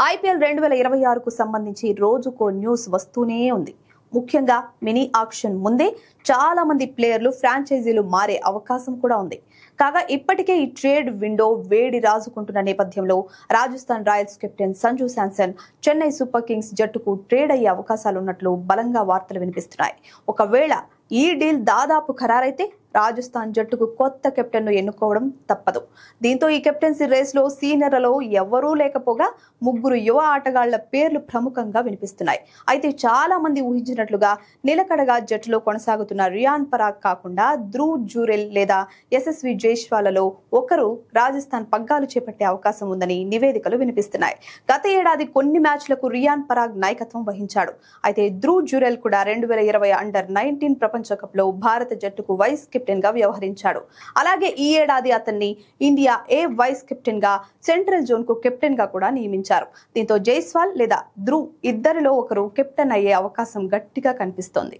IPL 2026కు సంబంధించి రోజుకో news వస్తూనే ఉంది. ముఖ్యంగా మినీ ఆక్షన్ ముందే చాలా మంది ప్లేయర్లు ఫ్రాంచైజీలు మారే అవకాశం కూడా ఉంది. కాగా ఇప్పటికే ఈ ట్రేడ్ విండో వేడి రాజుకుంటున్న నేపథ్యంలో Rajasthan Royals captain Sanju Samson Chennai super Kings జట్టుకు ట్రేడ్ అయ్యే అవకాశాలున్నట్లు బలంగా వార్తలు వినిపిస్తున్నాయి. ఒకవేళ ఈ డీల్ దాదాపు ఖరారైతే రాజస్థాన్ జట్టుకు కొత్త కెప్టెన్ ను ఎన్నుకోవడం తప్పదు. దీంతో ఈ కెప్టెన్సీ రేస్ లో సీనియర్లలో ఎవరూ లేకపోగా ముగ్గురు యువ ఆటగాళ్ల పేర్లు ప్రముఖంగా వినిపిస్తున్నాయి. అయితే చాలా మంది ఊహించినట్లుగా నిలకడగా జట్టులో కొనసాగుతున్న రియాన్ పరాగ్ కాకుండా ధ్రువ్ జురెల్ లేదా యశస్వి జైస్వాల్లో ఒకరు రాజస్థాన్ పగ్గాలు చేపట్టే అవకాశం ఉందని నివేదికలు వినిపిస్తున్నాయి. గత ఏడాది కొన్ని మ్యాచ్లకు రియాన్ పరాగ్ నాయకత్వం వహించాడు. అయితే ధ్రువ్ జురెల్ కూడా 2020 అండర్-19 ప్రపంచ కప్ లో భారత జట్టుకు వైస్ కెప్టెన్ గా వ్యవహరించాడు. అలాగే ఈ ఏడాది అతన్ని ఇండియా ఏ వైస్ కెప్టెన్ గా సెంట్రల్ జోన్ కు కెప్టెన్ గా కూడా నియమించారు. దీంతో జైస్వాల్ లేదా ధ్రువ్ ఇద్దరిలో ఒకరు కెప్టెన్ అయ్యే అవకాశం గట్టిగా కనిపిస్తోంది.